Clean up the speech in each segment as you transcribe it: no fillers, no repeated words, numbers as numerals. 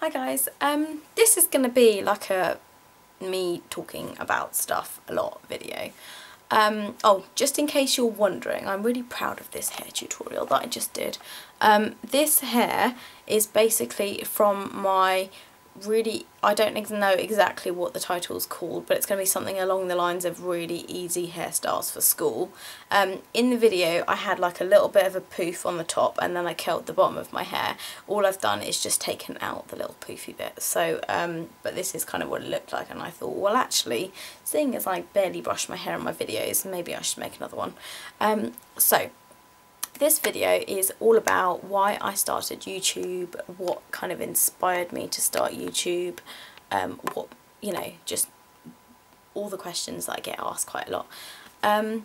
Hi guys, this is going to be like a me talking about stuff a lot video. Oh, just in case you're wondering, I'm really proud of this hair tutorial that I just did. This hair is basically from my I don't know exactly what the title's called, but it's going to be something along the lines of really easy hairstyles for school. In the video I had like a little bit of a poof on the top and then I curled the bottom of my hair. All I've done is just taken out the little poofy bit, so but this is kind of what it looked like, and I thought, well actually, seeing as I barely brush my hair in my videos, maybe I should make another one. So this video is all about why I started YouTube, what kind of inspired me to start YouTube, what, you know, just all the questions that I get asked quite a lot. And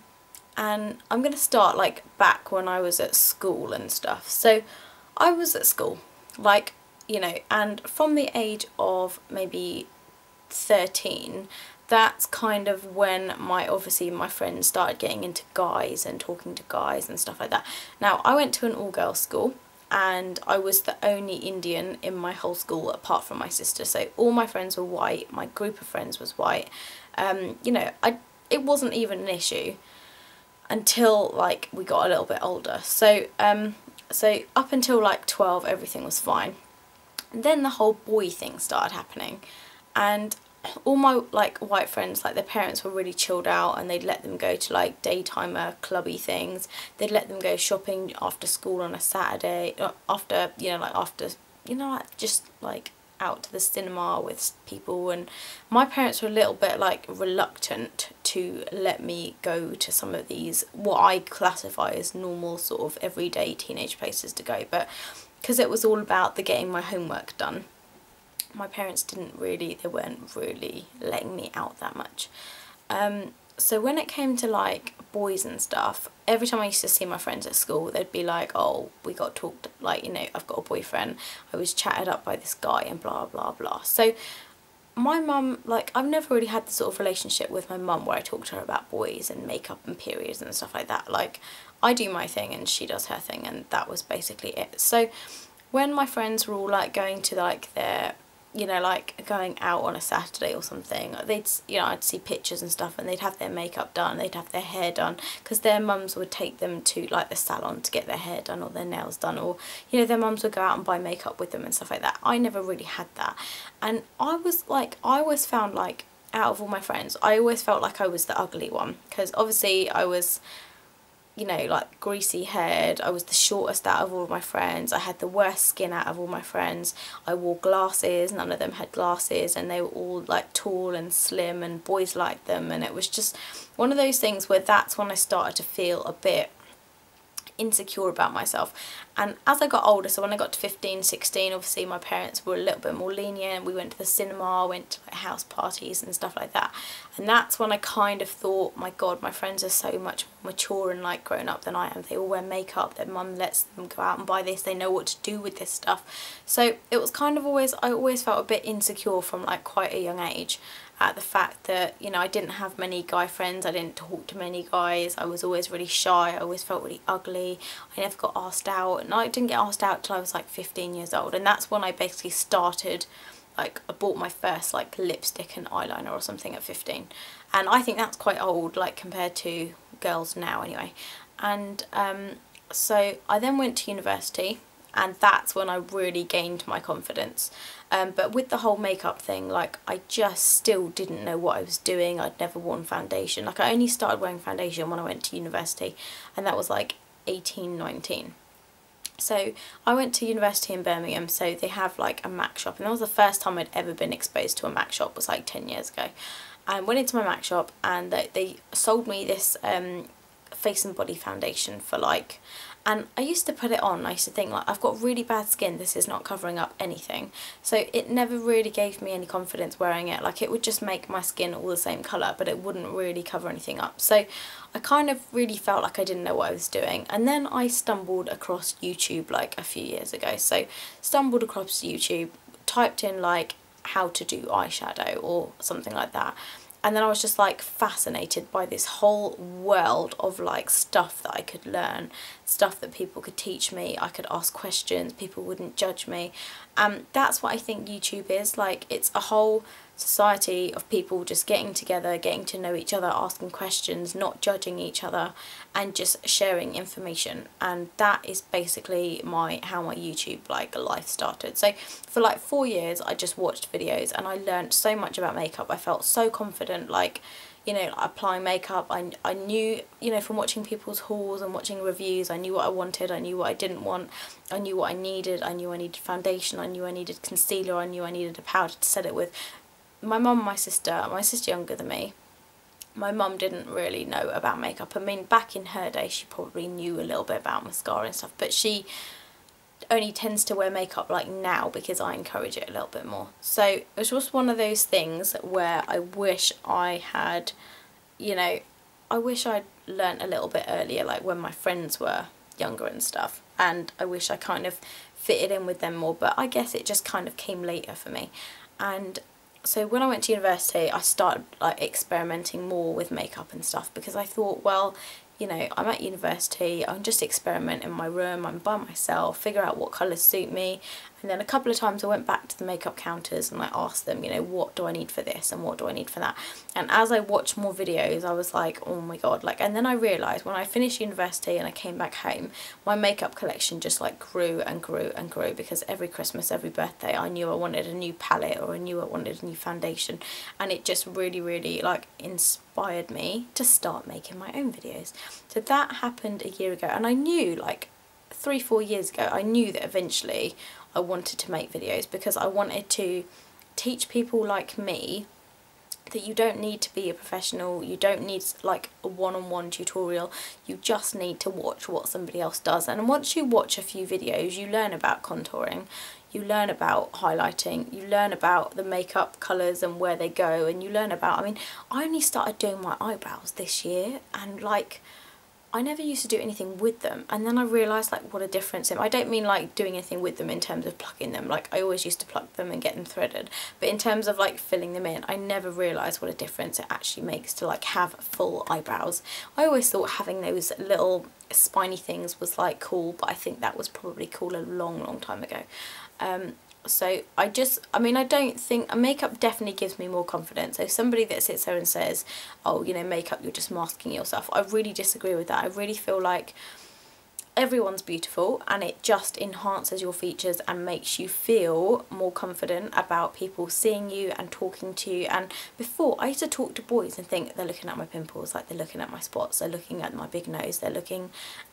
I'm going to start like back when I was at school and stuff. So I was at school, like, you know, and from the age of maybe 13, that's kind of when obviously my friends started getting into guys and talking to guys and stuff like that. Now, I went to an all-girls school and I was the only Indian in my whole school apart from my sister. So all my friends were white, my group of friends was white. You know, it wasn't even an issue until like we got a little bit older. So so up until like 12 everything was fine. And then the whole boy thing started happening, and all my like white friends, like their parents were really chilled out and they'd let them go to like daytimer clubby things. They'd let them go shopping after school on a Saturday, after, you know, like after, you know, like just like out to the cinema with people. And my parents were a little bit like reluctant to let me go to some of these what I classify as normal sort of everyday teenage places to go, but because it was all about the getting my homework done, my parents they weren't really letting me out that much. So when it came to like boys and stuff, every time I used to see my friends at school, they'd be like, oh, we got talked, like, you know, I've got a boyfriend, I was chatted up by this guy and blah blah blah. So my mum, like, I've never really had the sort of relationship with my mum where I talk to her about boys and makeup and periods and stuff like that. Like, I do my thing and she does her thing, and that was basically it. So when my friends were all like going to like their, you know, like going out on a Saturday or something, they'd, you know, I'd see pictures and stuff, and they'd have their makeup done, they'd have their hair done, because their mums would take them to like the salon to get their hair done or their nails done, or, you know, their mums would go out and buy makeup with them and stuff like that. I never really had that, and I was like, I always found like, out of all my friends, I always felt like I was the ugly one, because obviously I was, you know, like greasy haired, I was the shortest out of all of my friends, I had the worst skin out of all my friends, I wore glasses, none of them had glasses, and they were all like tall and slim and boys liked them, and it was just one of those things where that's when I started to feel a bit insecure about myself. And as I got older, so when I got to 15, 16, obviously my parents were a little bit more lenient. We went to the cinema, went to like house parties and stuff like that, and that's when I kind of thought, my god, my friends are so much more mature and like grown up than I am. They all wear makeup, their mum lets them go out and buy this, they know what to do with this stuff. So it was kind of I always felt a bit insecure from like quite a young age at the fact that, you know, I didn't have many guy friends, I didn't talk to many guys, I was always really shy, I always felt really ugly, I never got asked out, and I didn't get asked out till I was like 15 years old, and that's when I basically started, like, I bought my first like lipstick and eyeliner or something at 15, and I think that's quite old, like compared to girls now anyway. And so I then went to university, and that's when I really gained my confidence. But with the whole makeup thing, like, I just still didn't know what I was doing. I'd never worn foundation. Like, I only started wearing foundation when I went to university, and that was like 18, 19. So I went to university in Birmingham, so they have like a MAC shop, and that was the first time I'd ever been exposed to a MAC shop, was like 10 years ago. I went into my MAC shop, and they sold me this face and body foundation for like, and I used to put it on, I used to think like, I've got really bad skin, this is not covering up anything. So it never really gave me any confidence wearing it. Like, it would just make my skin all the same colour, but it wouldn't really cover anything up. So I kind of really felt like I didn't know what I was doing. And then I stumbled across YouTube like a few years ago. So stumbled across YouTube, typed in like how to do eyeshadow or something like that, and then I was just like fascinated by this whole world of like stuff that I could learn, stuff that people could teach me. I could ask questions, people wouldn't judge me. That's what I think YouTube is. Like, it's a whole society of people just getting together, getting to know each other, asking questions, not judging each other, and just sharing information. And that is basically how my YouTube like life started. So for like 4 years I just watched videos, and I learned so much about makeup. I felt so confident, like, you know, applying makeup. I knew, you know, from watching people's hauls and watching reviews, I knew what I wanted, I knew what I didn't want, I knew what I needed. I knew I needed foundation, I knew I needed concealer, I knew I needed a powder to set it with. My mum and my sister younger than me, my mum didn't really know about makeup. I mean, back in her day she probably knew a little bit about mascara and stuff, but she only tends to wear makeup like now because I encourage it a little bit more. So it was just one of those things where I wish I had, you know, I wish I'd learnt a little bit earlier, like when my friends were younger and stuff, and I wish I kind of fitted in with them more, but I guess it just kind of came later for me. And so when I went to university I started like experimenting more with makeup and stuff, because I thought, well, you know, I'm at university, I'm just experiment in my room, I'm by myself, figure out what colours suit me. And then a couple of times I went back to the makeup counters and I asked them, you know, what do I need for this and what do I need for that. And as I watched more videos I was like, oh my god, like, and then I realised when I finished university and I came back home, my makeup collection just like grew and grew and grew, because every Christmas, every birthday I knew I wanted a new palette or I knew I wanted a new foundation, and it just really like inspired me to start making my own videos. So that happened a year ago, and I knew like 3-4 years ago, I knew that eventually I wanted to make videos, because I wanted to teach people like me that you don't need to be a professional, you don't need like a one-on-one tutorial, you just need to watch what somebody else does. And once you watch a few videos you learn about contouring, you learn about highlighting, you learn about the makeup colours and where they go, and you learn about, I mean, I only started doing my eyebrows this year, and like, I never used to do anything with them, and then I realised like what a difference. I don't mean like doing anything with them in terms of plucking them, like I always used to pluck them and get them threaded, but in terms of like filling them in, I never realised what a difference it actually makes to like have full eyebrows. I always thought having those little spiny things was like cool, but I think that was probably cool a long time ago. So I don't think makeup definitely gives me more confidence. So somebody that sits there and says, oh, you know, makeup, you're just masking yourself, I really disagree with that. I really feel like everyone's beautiful and it just enhances your features and makes you feel more confident about people seeing you and talking to you. And before, I used to talk to boys and think they're looking at my pimples, like they're looking at my spots, they're looking at my big nose, they're looking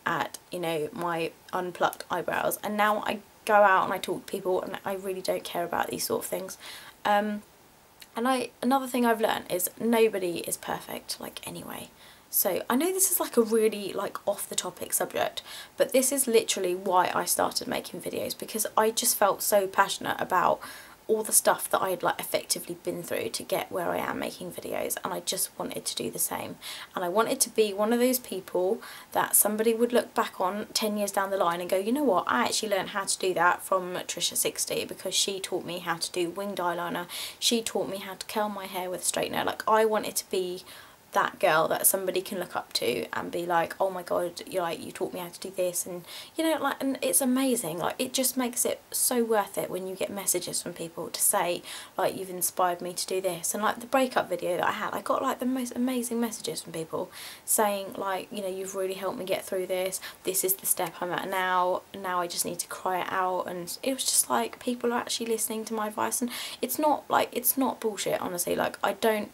at, you know, my unplucked eyebrows. And now I go out and I talk to people and I really don't care about these sort of things. Another thing I've learned is nobody is perfect, like, anyway. So I know this is like a really like off the topic subject, but this is literally why I started making videos, because I just felt so passionate about all the stuff that I had like effectively been through to get where I am making videos, and I just wanted to do the same. And I wanted to be one of those people that somebody would look back on 10 years down the line and go, you know what, I actually learned how to do that from Trisha60, because she taught me how to do winged eyeliner, she taught me how to curl my hair with a straightener. Like, I wanted to be that girl that somebody can look up to and be like, oh my god, you taught me how to do this. And you know, like, and it's amazing, like, it just makes it so worth it when you get messages from people to say like, you've inspired me to do this. And like the breakup video that I had, I got like the most amazing messages from people saying like, you know, you've really helped me get through this, this is the step I'm at now I just need to cry it out. And it was just like, people are actually listening to my advice, and it's not like, it's not bullshit, honestly. Like, I don't,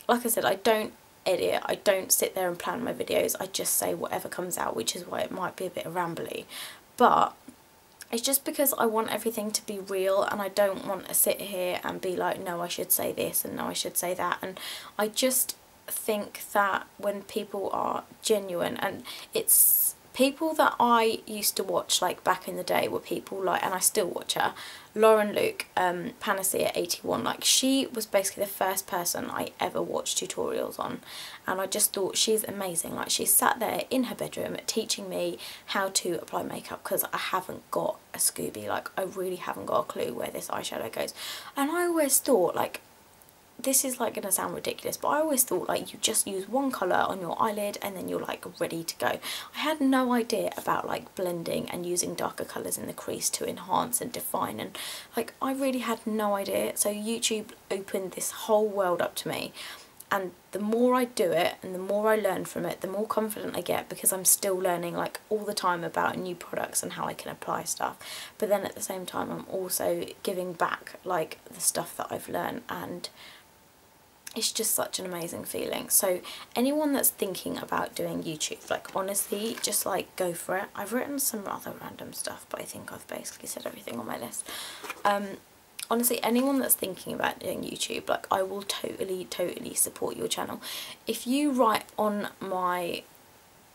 like I said, I don't edit, I don't sit there and plan my videos, I just say whatever comes out, which is why it might be a bit rambly, but it's just because I want everything to be real, and I don't want to sit here and be like, no, I should say this and no, I should say that. And I just think that when people are genuine, and it's people that I used to watch like back in the day were people like, and I still watch her, Lauren Luke, Panacea81, like, she was basically the first person I ever watched tutorials on, and I just thought she's amazing. Like, she sat there in her bedroom teaching me how to apply makeup, because I haven't got a Scooby, like, I really haven't got a clue where this eyeshadow goes. And I always thought, like, this is like gonna sound ridiculous, but I always thought like you just use one colour on your eyelid and then you're like ready to go. I had no idea about like blending and using darker colours in the crease to enhance and define, and like I really had no idea. So YouTube opened this whole world up to me, and the more I do it and the more I learn from it, the more confident I get, because I'm still learning like all the time about new products and how I can apply stuff. But then at the same time I'm also giving back like the stuff that I've learned, and it's just such an amazing feeling. So anyone that's thinking about doing YouTube, like honestly, just like go for it. I've written some rather random stuff, but I think I've basically said everything on my list. Honestly, anyone that's thinking about doing YouTube, like I will totally support your channel. If you write on my,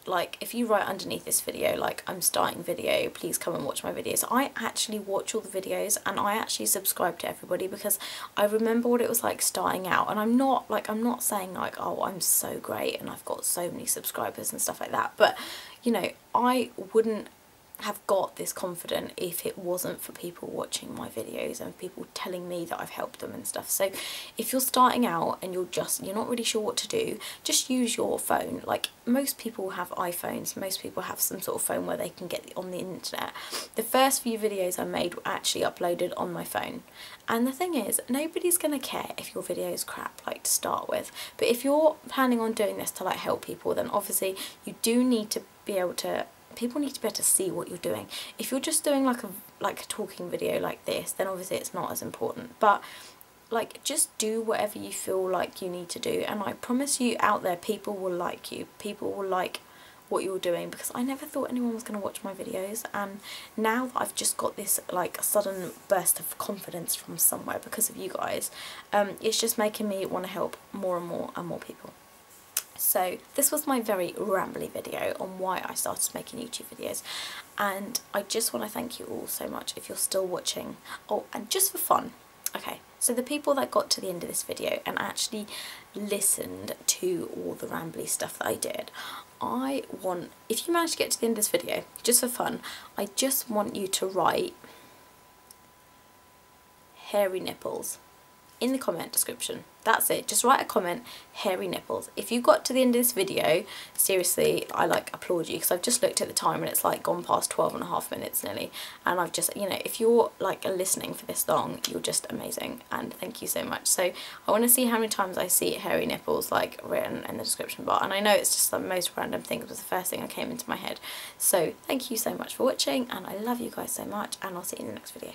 like if you write underneath this video like I'm starting video, please come and watch my videos, I actually watch all the videos and I actually subscribe to everybody, because I remember what it was like starting out. And I'm not saying like, oh I'm so great and I've got so many subscribers and stuff like that, but you know, I wouldn't have got this confident if it wasn't for people watching my videos and people telling me that I've helped them and stuff. So if you're starting out and you're not really sure what to do, just use your phone. Like most people have iPhones, most people have some sort of phone where they can get on the internet. The first few videos I made were actually uploaded on my phone, and the thing is, nobody's gonna care if your video is crap, like to start with. But if you're planning on doing this to like help people, then obviously you do need to be able to, people need to be able to see what you're doing. If you're just doing like a talking video like this, then obviously it's not as important. But like just do whatever you feel like you need to do, and I promise you out there people will like you, people will like what you're doing, because I never thought anyone was going to watch my videos, and now that I've just got this like sudden burst of confidence from somewhere because of you guys, it's just making me want to help more and more people. So this was my very rambly video on why I started making YouTube videos, and I just want to thank you all so much if you're still watching. Oh, and just for fun, okay, so the people that got to the end of this video and actually listened to all the rambly stuff that I did, I want, if you manage to get to the end of this video, just for fun, I just want you to write hairy nipples in the comment description. That's it, just write a comment, hairy nipples. If you got to the end of this video, seriously, I like applaud you, because I've just looked at the time and it's like gone past 12.5 minutes nearly, and I've just, you know, if you're like listening for this long, you're just amazing, and thank you so much. So I want to see how many times I see hairy nipples like written in the description bar, and I know it's just the most random thing, it was the first thing that came into my head. So thank you so much for watching, and I love you guys so much, and I'll see you in the next video.